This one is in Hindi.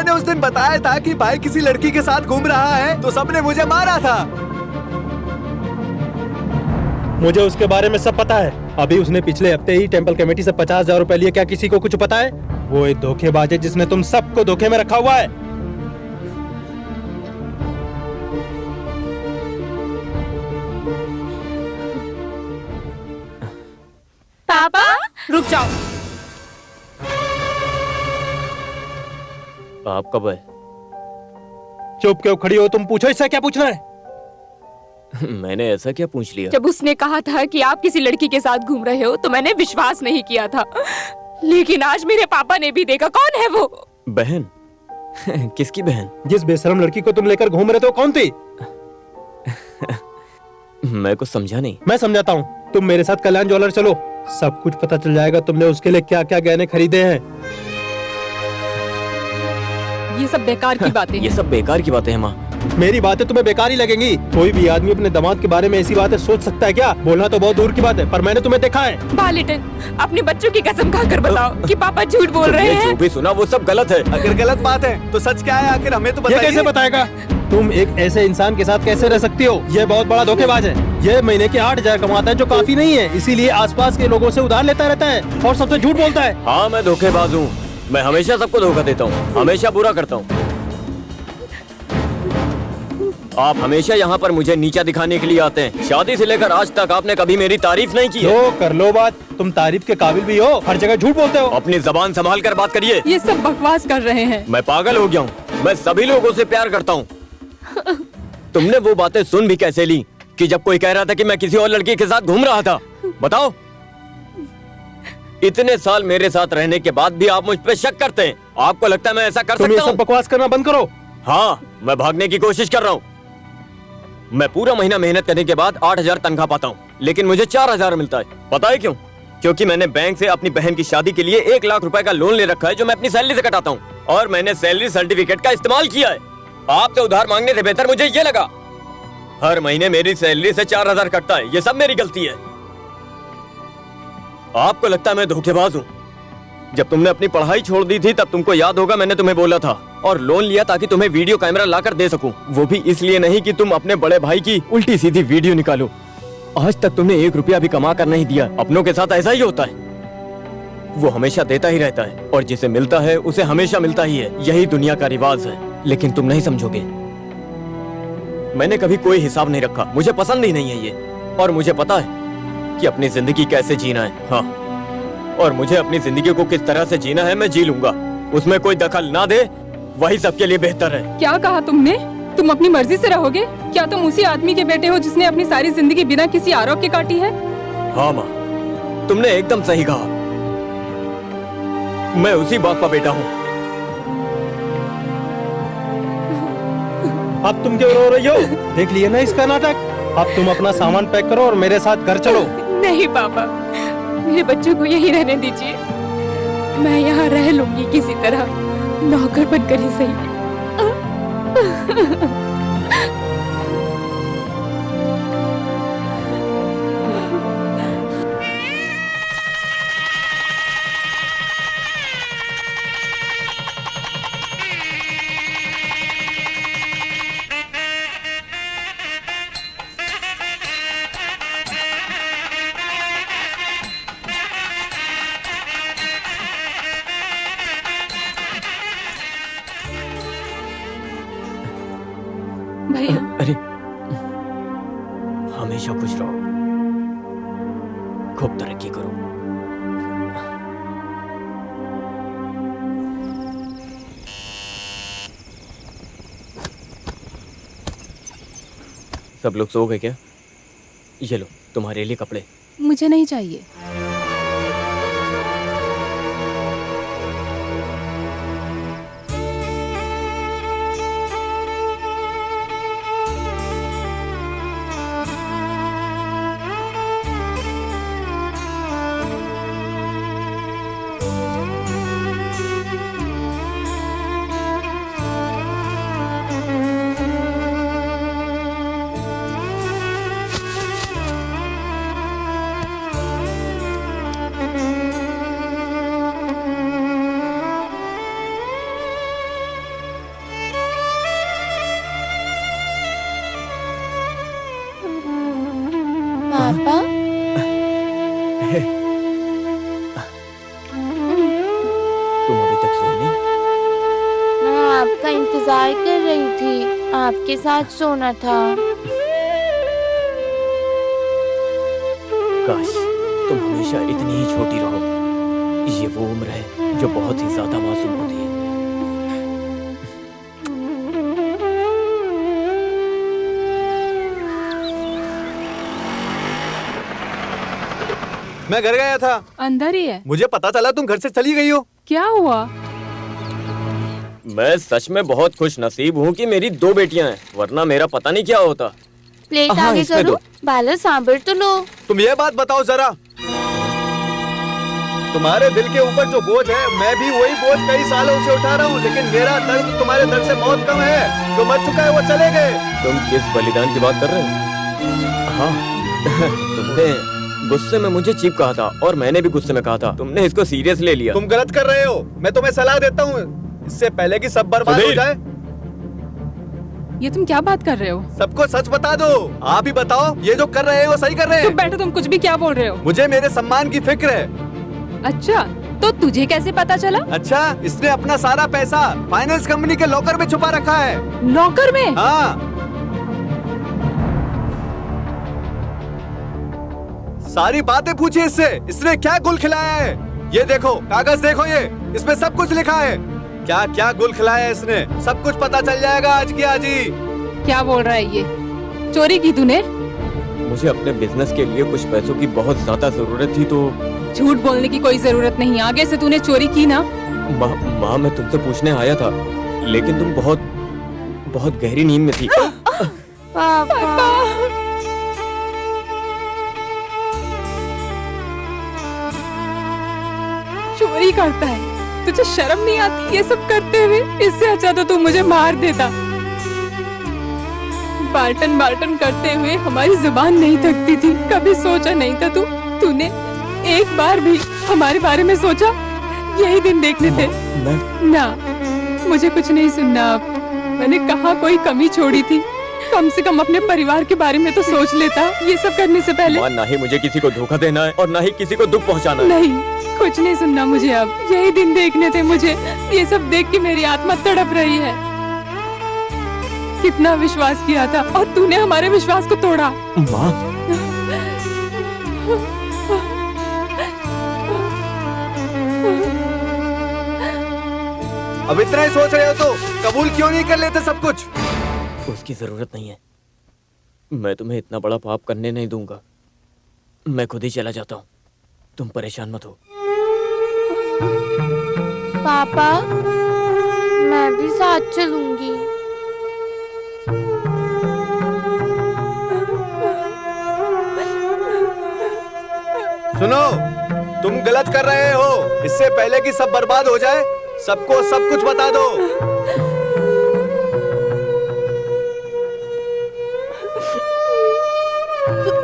मैंने उस दिन बताया था कि भाई किसी लड़की के साथ घूम रहा है तो सबने मुझे मारा था। मुझे उसके बारे में सब पता है। अभी उसने पिछले हफ्ते ही टेंपल कमेटी से 50,000 रुपए लिए। क्या किसी को कुछ पता है? वो एक धोखेबाज है जिसने तुम सबको धोखे में रखा हुआ है। पापा रुक जाओ। आप कब आए? चुप क्यों खड़ी हो तुम? पूछो इससे क्या पूछना है। मैंने ऐसा क्या पूछ लिया? जब उसने कहा था कि आप किसी लड़की के साथ घूम रहे हो तो मैंने विश्वास नहीं किया था, लेकिन आज मेरे पापा ने भी देखा। कौन है वो? बहन? किसकी बहन? जिस बेशरम लड़की को तुम लेकर घूम रहे थे वो कौन थी? मैं कुछ समझा नहीं। मैं समझाता हूँ। तुम मेरे साथ कल्याण ज्वेलर चलो, सब कुछ पता चल जाएगा। तुमने उसके लिए क्या क्या गहने खरीदे हैं। ये सब बेकार की बातें हैं। ये सब बेकार की बातें हैं माँ। मेरी बातें तुम्हें बेकार ही लगेंगी। कोई भी आदमी अपने दामाद के बारे में ऐसी बातें सोच सकता है क्या? बोलना तो बहुत दूर की बात है, पर मैंने तुम्हें देखा है। बालिटन, अपने बच्चों की कसम खाकर बताओ कि पापा झूठ बोल रहे हैं। जो भी सुना वो सब गलत है। अगर गलत बात है तो सच क्या है आखिर हमें तो ये बताइए। कैसे बताएगा? तुम एक ऐसे इंसान के साथ कैसे रह सकती हो? ये बहुत बड़ा धोखेबाज है। ये महीने के 8,000 कमाता है जो काफी नहीं है, इसीलिए आसपास के लोगों से उधार लेता रहता है और सबसे झूठ बोलता है। हाँ, मैं धोखेबाज हूँ। मैं हमेशा सबको धोखा देता हूँ, हमेशा बुरा करता हूँ। आप हमेशा यहाँ पर मुझे नीचा दिखाने के लिए आते हैं। शादी से लेकर आज तक आपने कभी मेरी तारीफ नहीं की है। लो कर लो बात। तुम तारीफ के काबिल भी हो, हर जगह झूठ बोलते हो। अपनी जबान संभाल कर बात करिए। ये सब बकवास कर रहे हैं। मैं पागल हो गया हूँ। मैं सभी लोगों से प्यार करता हूँ। तुमने वो बातें सुन भी कैसे ली कि जब कोई कह रहा था कि मैं किसी और लड़की के साथ घूम रहा था? बताओ। इतने साल मेरे साथ रहने के बाद भी आप मुझ पे शक करते हैं। आपको लगता है मैं ऐसा कर तुम ये सकता सब हूँ? बकवास करना बंद करो। हाँ, मैं भागने की कोशिश कर रहा हूँ। मैं पूरा महीना मेहनत करने के बाद 8,000 तनख्वाह पाता हूँ, लेकिन मुझे 4,000 मिलता है। पता है क्यों? क्योंकि मैंने बैंक से अपनी बहन की शादी के लिए 1 लाख रुपए का लोन ले रखा है जो मैं अपनी सैलरी से कटाता हूँ, और मैंने सैलरी सर्टिफिकेट का इस्तेमाल किया है। आपसे उधार मांगने से बेहतर मुझे ये लगा। हर महीने मेरी सैलरी से 4,000 कटता है। ये सब मेरी गलती है। आपको लगता है मैं धोखेबाज हूँ? जब तुमने अपनी पढ़ाई छोड़ दी थी तब तुमको याद होगा मैंने तुम्हें बोला था, और लोन लिया ताकि तुम्हें वीडियो कैमरा लाकर दे सकूं। वो भी इसलिए नहीं कि तुम अपने बड़े भाई की उल्टी सीधी वीडियो निकालो। आज तक तुमने 1 रुपया भी कमा कर नहीं दिया। अपनों के साथ ऐसा ही होता है। वो हमेशा देता ही रहता है, और जिसे मिलता है उसे हमेशा मिलता ही है। यही दुनिया का रिवाज है, लेकिन तुम नहीं समझोगे। मैंने कभी कोई हिसाब नहीं रखा। मुझे पसंद ही नहीं है ये, और मुझे पता है कि अपनी जिंदगी कैसे जीना है। हाँ, और मुझे अपनी जिंदगी को किस तरह से जीना है मैं जी लूंगा। उसमें कोई दखल ना दे, वही सबके लिए बेहतर है। क्या कहा तुमने? तुम अपनी मर्जी से रहोगे? क्या तुम उसी आदमी के बेटे हो जिसने अपनी सारी जिंदगी बिना किसी आरोप के काटी है? हाँ माँ, तुमने एकदम सही कहा। मैं उसी बाप का बेटा हूँ। अब तुम क्यों रो रही हो? देख लिया ना इसका नाटक। अब तुम अपना सामान पैक करो और मेरे साथ घर चलो। नहीं पापा, मेरे बच्चों को यहीं रहने दीजिए। मैं यहाँ रह लूंगी किसी तरह, नौकर बनकर ही सही। भैया, अरे, हमेशा खुश रहो, खूब तरक्की करो। सब लोग सो गए क्या? ये लो तुम्हारे लिए कपड़े। मुझे नहीं चाहिए। पापा तुम अभी तक सोई नहीं? मैं आपका इंतजार कर रही थी, आपके साथ सोना था। काश तुम हमेशा इतनी ही छोटी रहो। ये वो उम्र है जो बहुत ही ज्यादा मासूम होती है। मैं घर गया था, अंदर ही है। मुझे पता चला तुम घर से चली गई हो। क्या हुआ? मैं सच में बहुत खुश नसीब हूँ कि मेरी 2 बेटियां हैं, वरना मेरा पता नहीं क्या होता। प्लेट हाँ, आगे इसमें करो, दो। बालक सांभर तो लो। तुम ये बात बताओ जरा, तुम्हारे दिल के ऊपर जो बोझ है, मैं भी वही बोझ कई सालों से उठा रहा हूँ, लेकिन मेरा दर्द तुम्हारे दर्द से बहुत कम है। जो मर चुका है वो चले गए। तुम किस बलिदान की बात कर रहे हो? हाँ तुमने गुस्से में मुझे चीप कहा था और मैंने भी गुस्से में कहा था। तुमने इसको सीरियस ले लिया। तुम गलत कर रहे हो। मैं तुम्हें सलाह देता हूँ, इससे पहले कि सब बर्बाद हो सुधीर! जाए, ये तुम क्या बात कर रहे हो? सबको सच बता दो। आप ही बताओ, ये जो कर रहे हो वो सही कर रहे चुप हैं? बैठो, तुम कुछ भी क्या बोल रहे हो? मुझे मेरे सम्मान की फिक्र है। अच्छा, तो तुझे कैसे पता चला? अच्छा, इसने अपना सारा पैसा फाइनेंस कंपनी के लॉकर में छुपा रखा है। लॉकर में? हाँ, सारी बातें पूछिए इससे, इसने क्या गुल खिलाया है। ये देखो कागज देखो, ये इसमें सब कुछ लिखा है। क्या क्या गुल खिलाया है इसने, सब कुछ पता चल जाएगा आज की आज ही। क्या बोल रहा है ये? चोरी की तूने? मुझे अपने बिजनेस के लिए कुछ पैसों की बहुत ज्यादा जरूरत थी, तो झूठ बोलने की कोई जरूरत नहीं। आगे से तूने चोरी की ना? माँ मैं तुमसे पूछने आया था, लेकिन तुम बहुत बहुत गहरी नींद में थी। पापा चोरी करता है, तुझे शर्म नहीं आती ये सब करते हुए? इससे अच्छा तो तू मुझे मार देता। बाल्टन बाल्टन करते हुए हमारी जुबान नहीं थकती थी। कभी सोचा नहीं था तूने एक बार भी हमारे बारे में सोचा? यही दिन देखने थे ना। मुझे कुछ नहीं सुनना अब। मैंने कहाँ कोई कमी छोड़ी थी? कम से कम अपने परिवार के बारे में तो सोच लेता ये सब करने से पहले। माँ, ना ही मुझे किसी को धोखा देना है और ना ही किसी को दुख पहुँचाना है। नहीं, कुछ नहीं सुनना मुझे अब। यही दिन देखने थे मुझे। ये सब देख के मेरी आत्मा तड़प रही है। कितना विश्वास किया था और तूने हमारे विश्वास को तोड़ा। माँ, अब इतना ही सोच रहे हो तो कबूल क्यों नहीं कर लेते सब कुछ? उसकी जरूरत नहीं है। मैं तुम्हें इतना बड़ा पाप करने नहीं दूंगा। मैं खुद ही चला जाता हूँ, तुम परेशान मत हो। पापा मैं भी साथ चलूंगी। सुनो, तुम गलत कर रहे हो। इससे पहले कि सब बर्बाद हो जाए, सबको सब कुछ बता दो।